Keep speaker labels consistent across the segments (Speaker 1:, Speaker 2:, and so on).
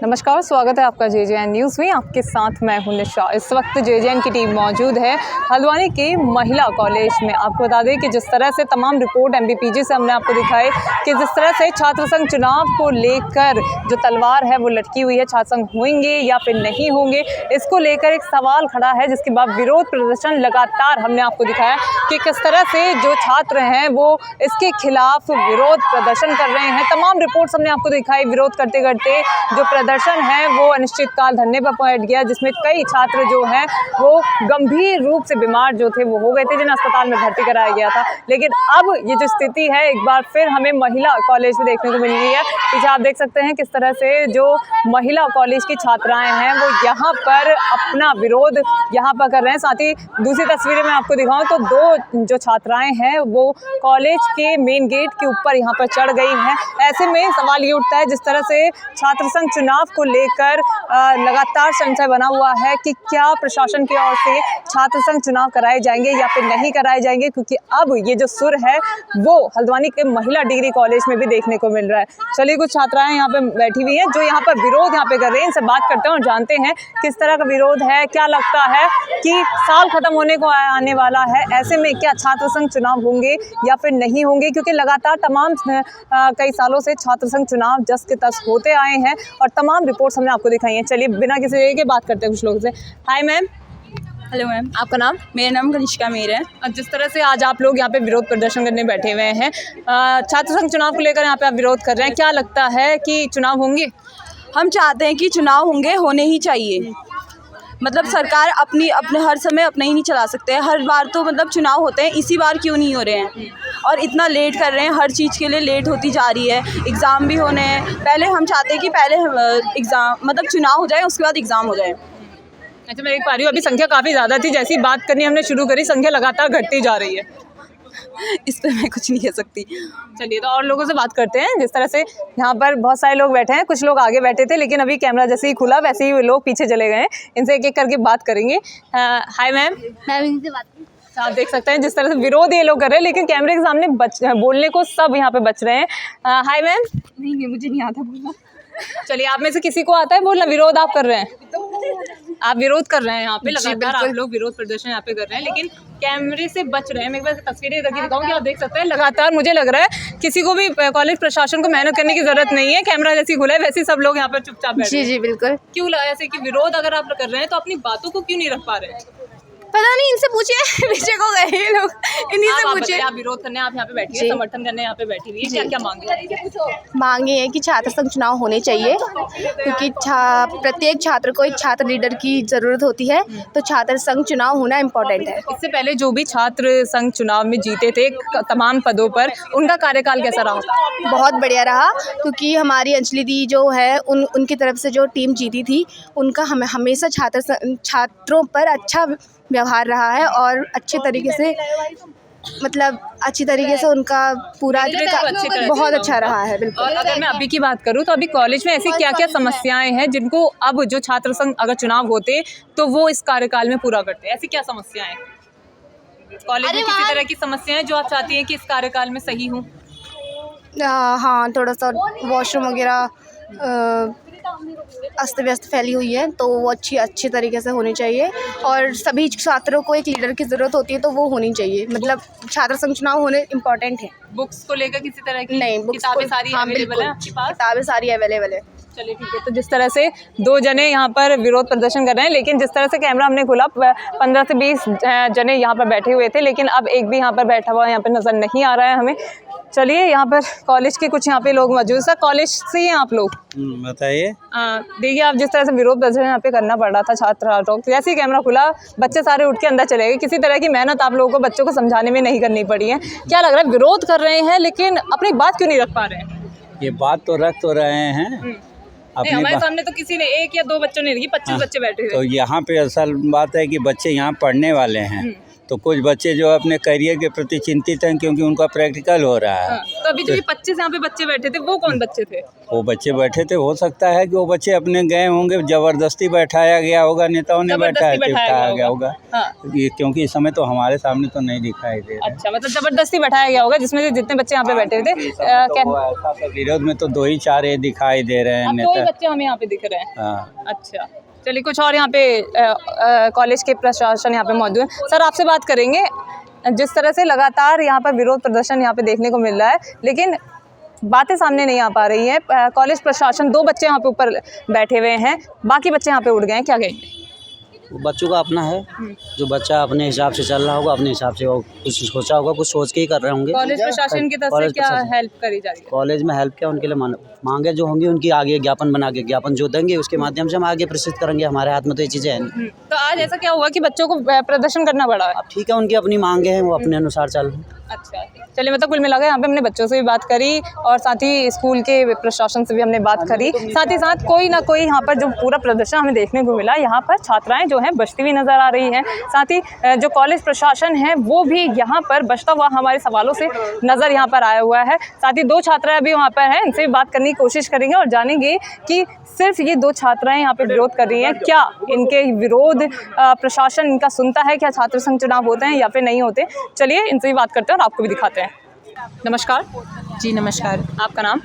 Speaker 1: नमस्कार, स्वागत है आपका JJN न्यूज़ में। आपके साथ मैं हूं निशा। इस वक्त JJN की टीम मौजूद है हल्द्वानी के महिला कॉलेज में। आपको बता दें कि जिस तरह से तमाम रिपोर्ट MBPG से हमने आपको दिखाई कि जिस तरह से छात्र संघ चुनाव को लेकर जो तलवार है वो लटकी हुई है, छात्र संघ होंगे या फिर नहीं होंगे, इसको लेकर एक सवाल खड़ा है, जिसके बाद विरोध प्रदर्शन लगातार हमने आपको दिखाया कि किस तरह से जो छात्र हैं वो इसके खिलाफ विरोध प्रदर्शन कर रहे हैं। तमाम रिपोर्ट्स हमने आपको दिखाई। विरोध करते करते जो प्रदर्शन है वो अनिश्चितकाल धरने पर पहुंच गया, जिसमें कई छात्र जो हैं वो गंभीर रूप से बीमार जो थे वो हो गए थे, जिन्हें अस्पताल में भर्ती कराया गया था। लेकिन अब ये जो स्थिति है एक बार फिर हमें महिला कॉलेज में देखने को मिल रही है। पीछे आप देख सकते हैं किस तरह से जो महिला कॉलेज की छात्राएं हैं वो यहाँ पर अपना विरोध यहाँ पर कर रहे हैं। साथ ही दूसरी तस्वीरें मैं आपको दिखाऊं तो दो जो छात्राएं हैं वो कॉलेज के मेन गेट के ऊपर यहाँ पर चढ़ गई हैं। ऐसे में सवाल ये उठता है, जिस तरह से छात्र संघ चुनाव को लेकर लगातार संशय बना हुआ है कि क्या प्रशासन की ओर से छात्र संघ चुनाव कराए जाएंगे या फिर नहीं कराए जाएंगे, क्योंकि अब ये जो सुर है वो हल्द्वानी के महिला डिग्री कॉलेज में भी देखने को मिल रहा है। चलिए, कुछ छात्राएं यहाँ पे बैठी हुई हैं जो यहाँ पर विरोध यहाँ पे कर रही हैं, इनसे बात करते हैं और जानते हैं किस तरह का विरोध है। क्या लगता है कि साल खत्म होने को आने वाला है, ऐसे में क्या छात्र संघ चुनाव होंगे या फिर नहीं होंगे, क्योंकि लगातार तमाम कई सालों से छात्र संघ चुनाव जस के तस होते आए हैं और तमाम रिपोर्ट्स हमने आपको दिखाई हैं। चलिए, बिना किसी जगह के बात करते हैं कुछ लोगों से। Hi ma'am.
Speaker 2: Hello ma'am.
Speaker 1: आपका नाम?
Speaker 2: मेरा नाम कनिष्का मीर है।
Speaker 1: जिस तरह से आज आप लोग यहाँ पे विरोध प्रदर्शन करने बैठे हुए हैं, छात्र संघ चुनाव को लेकर यहाँ पे आप विरोध कर रहे हैं, क्या लगता है कि चुनाव होंगे?
Speaker 2: हम चाहते हैं कि चुनाव होंगे, होने ही चाहिए। मतलब सरकार अपने हर समय अपना ही नहीं चला सकते हैं। हर बार तो मतलब चुनाव होते हैं, इसी बार क्यों नहीं हो रहे हैं और इतना लेट कर रहे हैं। हर चीज़ के लिए लेट होती जा रही है। एग्ज़ाम भी होने हैं, पहले हम चाहते हैं कि पहले एग्ज़ाम मतलब चुनाव हो जाए, उसके बाद एग्ज़ाम हो जाए।
Speaker 1: अच्छा, मैं देख पा रही हूँ अभी संख्या काफ़ी ज़्यादा थी, जैसी बात करनी हमने शुरू करी संख्या लगातार घटती जा रही है।
Speaker 2: इस पर मैं कुछ नहीं कह सकती।
Speaker 1: चलिए, तो और लोगों से बात करते हैं। जिस तरह से यहाँ पर बहुत सारे लोग बैठे हैं, कुछ लोग आगे बैठे थे लेकिन अभी कैमरा जैसे ही खुला वैसे ही लोग पीछे चले गए हैं। इनसे एक एक करके बात करेंगे। Hi ma'am.
Speaker 3: मैं इनसे बात
Speaker 1: आप देख सकते हैं जिस तरह से विरोध ये लोग कर रहे हैं, लेकिन कैमरे के सामने बोलने को सब यहाँ पे बच रहे हैं। Hi ma'am.
Speaker 2: नहीं, मुझे नहीं आता बोलना।
Speaker 1: चलिए, आप में से किसी को आता है बोलना? विरोध आप कर रहे हैं, आप विरोध कर रहे हैं यहाँ पे लगातार, आप लोग विरोध प्रदर्शन यहाँ पे कर रहे हैं लेकिन कैमरे से बच रहे हैं। मैं एक बार तस्वीरें रखी दिखाऊंगी, आप देख सकते हैं लगातार। मुझे लग रहा है किसी को भी कॉलेज प्रशासन को मेहनत करने की जरूरत नहीं है, कैमरा जैसे खुला है वैसे सब लोग यहाँ पर चुपचाप बैठे हैं।
Speaker 3: जी बिल्कुल।
Speaker 1: क्यों लगा ऐसे कि विरोध अगर आप कर रहे हैं तो अपनी बातों को क्यों नहीं रख पा रहे हैं?
Speaker 3: पता नहीं, इनसे पूछिए। पीछे को गए ये लोग, इन्हीं से पूछिए।
Speaker 1: आप विरोध करने आप यहाँ पे बैठी है, समर्थन करने यहाँ पे बैठी हुई है, क्या क्या मांगे?
Speaker 3: मांगे है कि छात्र संघ चुनाव होने चाहिए, क्योंकि प्रत्येक छात्र को एक छात्र लीडर की ज़रूरत होती है, तो छात्र संघ चुनाव होना इम्पोर्टेंट है।
Speaker 1: इससे पहले जो भी छात्र संघ चुनाव में जीते थे तमाम पदों पर, उनका कार्यकाल कैसा रहा?
Speaker 3: बहुत बढ़िया रहा, क्योंकि हमारी अंजलि दी जो है उनकी तरफ से जो टीम जीती थी, उनका हमेशा छात्रों पर अच्छा व्यवहार रहा है और अच्छे तरीके से मतलब अच्छी तरीके से उनका पूरा बहुत अच्छा रहा है। बिल्कुल।
Speaker 1: और अगर मैं अभी की बात करूं तो अभी कॉलेज में ऐसी क्या क्या समस्याएं हैं जिनको अब जो छात्र संघ अगर चुनाव होते तो वो इस कार्यकाल में पूरा करते? ऐसी क्या समस्याएं कॉलेज में, किसी तरह की समस्याएं जो आप चाहती हैं कि इस कार्यकाल में सही हों?
Speaker 3: हाँ, थोड़ा सा वॉशरूम वगैरह अस्त व्यस्त फैली हुई है, तो वो अच्छी तरीके से होनी चाहिए और सभी छात्रों को एक लीडर की ज़रूरत होती है, तो वो होनी चाहिए। मतलब छात्र संघ चुनाव होने इम्पोर्टेंट है।
Speaker 1: बुक्स को लेकर किसी तरह की?
Speaker 3: नहीं,
Speaker 1: किताबें सारी अवेलेबल हैं आपके पास?
Speaker 3: किताबें सारी अवेलेबल है।
Speaker 1: चलिए ठीक है। तो जिस तरह से दो जने यहाँ पर विरोध प्रदर्शन कर रहे हैं, लेकिन जिस तरह से कैमरा हमने खोला 15 से 20 जने यहाँ पर बैठे हुए थे, लेकिन अब एक भी यहाँ पर बैठा हुआ यहाँ पर नज़र नहीं आ रहा है हमें। चलिए, यहाँ पर कॉलेज के कुछ यहाँ पे लोग मौजूद। सर, कॉलेज से ही हैं आप लोग?
Speaker 4: बताइए।
Speaker 1: देखिए, आप जिस तरह से विरोध प्रदर्शन यहाँ पे करना पड़ रहा था छात्रों को, जैसे ही कैमरा खुला बच्चे सारे उठ के अंदर चले गए। किसी तरह की मेहनत आप लोगों को बच्चों को समझाने में नहीं करनी पड़ी है। क्या लग रहा है, विरोध कर रहे हैं लेकिन अपनी बात क्यों नहीं रख पा रहे हैं?
Speaker 4: ये बात तो रख तो रहे हैं
Speaker 1: नहीं, हमारे सामने तो किसी ने एक या दो बच्चों ने रखी, 25 बच्चे बैठे हुए।
Speaker 4: तो यहाँ पे असल बात है कि बच्चे यहाँ पढ़ने वाले हैं, तो कुछ बच्चे जो अपने करियर के प्रति चिंतित हैं क्योंकि उनका प्रैक्टिकल हो रहा है।
Speaker 1: तो अभी जो ये 25 यहाँ पे बच्चे बैठे थे वो कौन बच्चे थे?
Speaker 4: वो बच्चे बैठे थे, हो सकता है कि वो बच्चे अपने गए होंगे, ज़बरदस्ती बैठाया गया होगा, नेताओं ने
Speaker 1: जबरदस्ती
Speaker 4: बैठाया गया होगा।
Speaker 1: हाँ।
Speaker 4: ये क्योंकि इस समय तो हमारे सामने तो नहीं दिखाई दे रहा।
Speaker 1: अच्छा, मतलब जबरदस्ती बैठाया गया होगा जिसमें से जितने बच्चे यहाँ पे बैठे थे
Speaker 4: ऐसा विरोध में तो 2 ही 4 ये दिखाई दे रहे हैं
Speaker 1: अब 2 ही
Speaker 4: नेता।
Speaker 1: बच्चे हमें यहाँ पे दिख रहे हैं।
Speaker 4: हाँ।
Speaker 1: अच्छा, चलिए कुछ और यहाँ पे कॉलेज के प्रशासन यहाँ पे मौजूद है। सर आपसे बात करेंगे, जिस तरह से लगातार यहाँ पर विरोध प्रदर्शन यहाँ पे देखने को मिल रहा है लेकिन बातें सामने नहीं आ पा रही हैं। कॉलेज प्रशासन 2 बच्चे यहाँ पे ऊपर बैठे हुए हैं, बाकी बच्चे यहाँ पे उड़ गए हैं, क्या कहेंगे?
Speaker 5: बच्चों का अपना है, जो बच्चा अपने हिसाब से चल रहा होगा, अपने हिसाब से वो कुछ सोचा होगा, कुछ सोच के ही कर रहे होंगे।
Speaker 1: कॉलेज प्रशासन की तरफ से क्या हेल्प करी जा रही है?
Speaker 5: कॉलेज में हेल्प क्या, उनके लिए मांगे जो होंगी उनकी आगे ज्ञापन बना के, ज्ञापन जो देंगे उसके माध्यम से हम आगे प्रस्तुत करेंगे। हमारे हाथ में तो ये चीज़ें हैं।
Speaker 1: तो आज ऐसा क्या हुआ कि बच्चों को प्रदर्शन करना पड़ा है?
Speaker 5: अब ठीक है, उनकी अपनी मांगे हैं, वो अपने अनुसार चल रहे हैं।
Speaker 1: अच्छा, चलिए मतलब कुल मिलाकर यहाँ पे हमने बच्चों से भी बात करी और साथ ही स्कूल के प्रशासन से भी हमने बात करी। साथ ही साथ कोई ना कोई यहाँ पर जो पूरा प्रदर्शन हमें देखने को मिला, यहाँ पर छात्राएं जो हैं बचती हुई नज़र आ रही हैं। साथ ही जो कॉलेज प्रशासन है वो भी यहाँ पर बचता हुआ हमारे सवालों से नज़र यहाँ पर आया हुआ है। साथ ही 2 छात्राएं अभी वहाँ पर हैं, इनसे भी बात करने की कोशिश करेंगे और जानेंगे कि सिर्फ ये 2 छात्राएं यहाँ पे विरोध कर रही हैं, क्या इनके विरोध प्रशासन इनका सुनता है? क्या छात्र संघ चुनाव होते हैं या फिर नहीं होते? चलिए इनसे भी बात करते हैं और आपको भी दिखाते हैं। नमस्कार।
Speaker 6: जी नमस्कार,
Speaker 1: आपका नाम?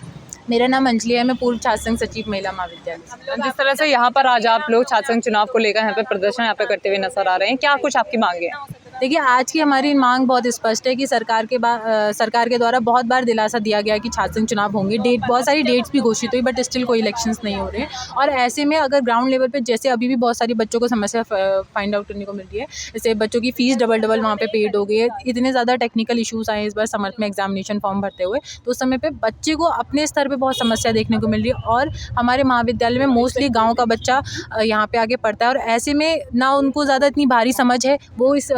Speaker 6: मेरा नाम अंजलि है, मैं पूर्व छात्र संघ सचिव महिला महाविद्यालय।
Speaker 1: जिस तरह से यहाँ पर आज आप लोग छात्र संघ चुनाव को लेकर यहाँ पे प्रदर्शन यहाँ पे करते हुए नजर आ रहे हैं, क्या कुछ आपकी मांगे हैं?
Speaker 6: देखिए, आज की हमारी मांग बहुत स्पष्ट है कि सरकार के द्वारा बहुत बार दिलासा दिया गया कि छात्र संघ चुनाव होंगे, बहुत सारी डेट्स भी घोषित हुई, बट स्टिल कोई इलेक्शंस नहीं हो रहे हैं। और ऐसे में अगर ग्राउंड लेवल पे जैसे अभी भी बहुत सारी बच्चों को समस्या फाइंड आउट करने को मिल रही है, जैसे बच्चों की फ़ीस डबल वहाँ पे पेड हो गई है, इतने ज़्यादा टेक्निकल इशूज़ आए इस बार समर्थ में एग्जामिनेशन फॉर्म भरते हुए, तो उस समय पर बच्चे को अपने स्तर पर बहुत समस्या देखने को मिल रही है। और हमारे महाविद्यालय में मोस्टली गाँव का बच्चा यहाँ पर आगे पढ़ता है और ऐसे में ना उनको ज़्यादा इतनी भारी समझ है, वो इस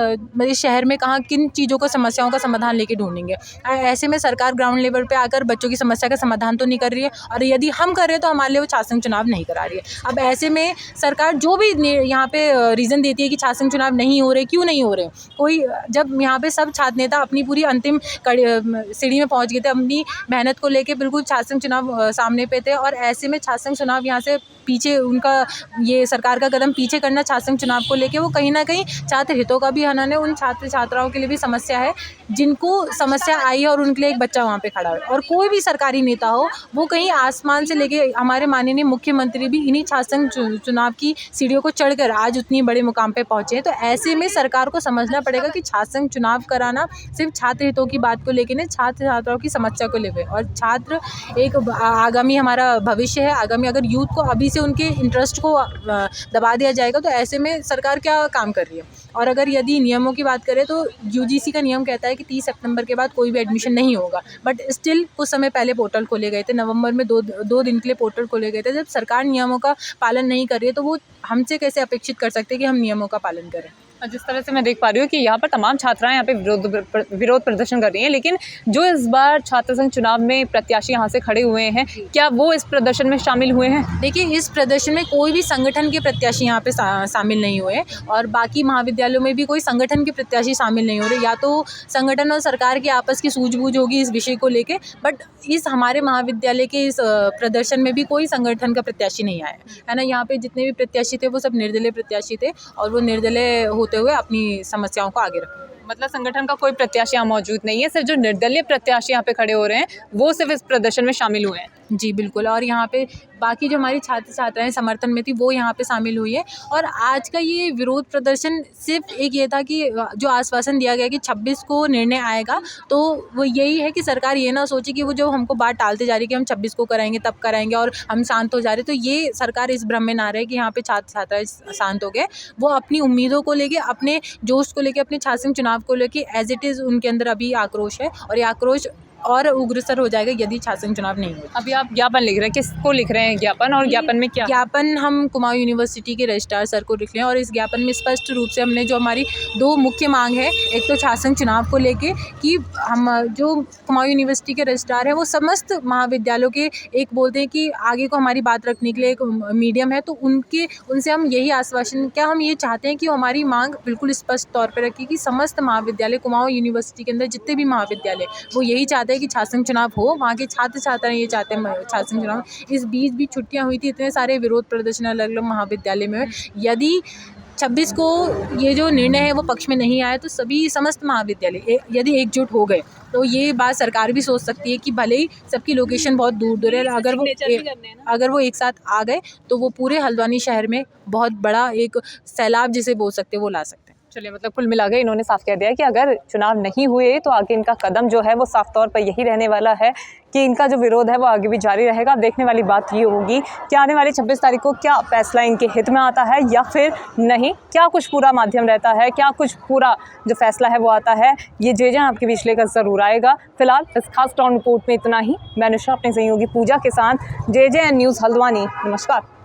Speaker 6: शहर में कहाँ किन चीज़ों को समस्याओं का समाधान लेके ढूंढेंगे। ऐसे में सरकार ग्राउंड लेवल पे आकर बच्चों की समस्या का समाधान तो नहीं कर रही है, और यदि हम कर रहे हैं तो हमारे लिए वो छात्र संघ चुनाव नहीं करा रही है। अब ऐसे में सरकार जो भी यहाँ पे रीज़न देती है कि छात्र संघ चुनाव नहीं हो रहे, क्यों नहीं हो रहे, कोई जब यहाँ पे सब छात्र नेता अपनी पूरी अंतिम सीढ़ी में पहुँच गए थे, अपनी मेहनत को लेकर बिल्कुल छात्र संघ चुनाव सामने पे थे, और ऐसे में छात्र संघ चुनाव यहाँ से पीछे, उनका ये सरकार का कदम पीछे करना छात्र संघ चुनाव को लेके, वो कहीं ना कहीं छात्र हितों का भी हनन है। उन छात्र छात्राओं के लिए भी समस्या है जिनको समस्या आई है और उनके लिए एक बच्चा वहाँ पे खड़ा है। और कोई भी सरकारी नेता हो, वो कहीं आसमान से लेके हमारे माननीय मुख्यमंत्री भी इन्हीं छात्र संघ चुनाव की सीढ़ियों को चढ़कर आज उतनी बड़े मुकाम पे पहुँचे हैं। तो ऐसे में सरकार को समझना पड़ेगा कि छात्र संघ चुनाव कराना सिर्फ छात्र हितों की बात को लेकर नहीं, छात्र छात्राओं की समस्या को लेकर। और छात्र एक आगामी हमारा भविष्य है, आगामी अगर यूथ को अभी से उनके इंटरेस्ट को दबा दिया जाएगा तो ऐसे में सरकार क्या काम कर रही है। और अगर यदि नियमों की बात करें तो यूजीसी का नियम कहता है कि 30 सितंबर के बाद कोई भी एडमिशन नहीं होगा, बट स्टिल कुछ समय पहले पोर्टल खोले गए थे, नवंबर में दो दिन के लिए पोर्टल खोले गए थे। जब सरकार नियमों का पालन नहीं कर रही है तो वो हमसे कैसे अपेक्षित कर सकते हैं कि हम नियमों का पालन करें।
Speaker 1: जिस तरह से मैं देख पा रही हूँ कि यहाँ पर तमाम छात्राएं यहाँ पे विरोध प्रदर्शन कर रही हैं, लेकिन जो इस बार छात्र संघ चुनाव में प्रत्याशी यहाँ से खड़े हुए हैं, क्या वो इस प्रदर्शन में शामिल हुए हैं?
Speaker 6: देखिए, इस प्रदर्शन में कोई भी संगठन के प्रत्याशी यहाँ पे शामिल नहीं हुए, और बाकी महाविद्यालयों में भी कोई संगठन के प्रत्याशी शामिल नहीं हो रहे। या तो संगठन और सरकार की आपस की सूझबूझ होगी इस विषय को लेके, बट इस हमारे महाविद्यालय के इस प्रदर्शन में भी कोई संगठन का प्रत्याशी नहीं आया है ना। यहाँ पे जितने भी प्रत्याशी थे वो सब निर्दलीय प्रत्याशी थे, और वो निर्दलीय होते हुए अपनी समस्याओं को आगे रखें।
Speaker 1: मतलब संगठन का कोई प्रत्याशी यहाँ मौजूद नहीं है, सिर्फ जो निर्दलीय प्रत्याशी यहाँ पे खड़े हो रहे हैं वो सिर्फ इस प्रदर्शन में शामिल हुए हैं।
Speaker 6: जी बिल्कुल, और यहाँ पे बाकी जो हमारी छात्र छात्राएं समर्थन में थी वो यहाँ पे शामिल हुई है। और आज का ये विरोध प्रदर्शन सिर्फ एक ये था कि जो आश्वासन दिया गया कि 26 को निर्णय आएगा, तो वो यही है कि सरकार ये ना सोचे कि वो जो हमको बात टालते जा रही है कि हम 26 को कराएंगे तब कराएंगे और हम शांत हो जा रहे, तो ये सरकार इस भ्रम में ना रहे कि यहाँ पे छात्र छात्राएं शांत हो गए। वो अपनी उम्मीदों को लेके, अपने जोश को लेके, अपने छात्र संघ चुनाव को लेके एज इट इज़ उनके अंदर अभी आक्रोश है, और ये आक्रोश और उग्रसर हो जाएगा यदि छात्र चुनाव नहीं हुआ।
Speaker 1: अभी आप ज्ञापन लिख रहे हैं, किसको लिख रहे हैं ज्ञापन, और ज्ञापन में क्या?
Speaker 6: ज्ञापन हम कुमाऊं यूनिवर्सिटी के रजिस्ट्रार सर को लिख रहे हैं और इस ज्ञापन में स्पष्ट रूप से हमने जो हमारी दो मुख्य मांग है, एक तो छात्र चुनाव को लेके कि हम जो कुमाऊं यूनिवर्सिटी के रजिस्ट्रार है वो समस्त महाविद्यालयों के एक बोलते हैं कि आगे को हमारी बात रखने के लिए एक मीडियम है, तो उनसे हम यही आश्वासन, क्या हम ये चाहते हैं कि हमारी मांग बिल्कुल स्पष्ट तौर पर रखी कि समस्त महाविद्यालय कुमाऊं यूनिवर्सिटी के अंदर जितने भी महाविद्यालय वो यही चाहते हैं कि छात्र चुनाव हो, वहाँ के छात्र छात्राएं ये चाहते हैं छात्र चुनाव। इस बीच भी छुट्टियां हुई थी, इतने सारे विरोध प्रदर्शन अलग अलग महाविद्यालय में, यदि 26 को ये जो निर्णय है वो पक्ष में नहीं आया तो सभी समस्त महाविद्यालय यदि एकजुट हो गए तो ये बात सरकार भी सोच सकती है कि भले ही सबकी लोकेशन बहुत दूर दूर है, अगर वो एक साथ आ गए तो वो पूरे हल्द्वानी शहर में बहुत बड़ा एक सैलाब जिसे बोल सकते हैं वो ला सकते हैं।
Speaker 1: चलिए, मतलब कुल मिला के इन्होंने साफ कह दिया कि अगर चुनाव नहीं हुए तो आगे इनका कदम जो है वो साफ तौर पर यही रहने वाला है कि इनका जो विरोध है वो आगे भी जारी रहेगा। देखने वाली बात ये होगी कि आने वाली 26 तारीख को क्या फैसला इनके हित में आता है या फिर नहीं, क्या कुछ पूरा माध्यम रहता है, क्या कुछ पूरा जो फैसला है वो आता है, ये जेजेएन आपके बीच लेकर ज़रूर आएगा। फिलहाल इस खास टाउन रिपोर्ट में इतना ही। मैं अनुषा अपने सहयोगी पूजा के साथ, जेजेएन न्यूज़ हल्द्वानी। नमस्कार।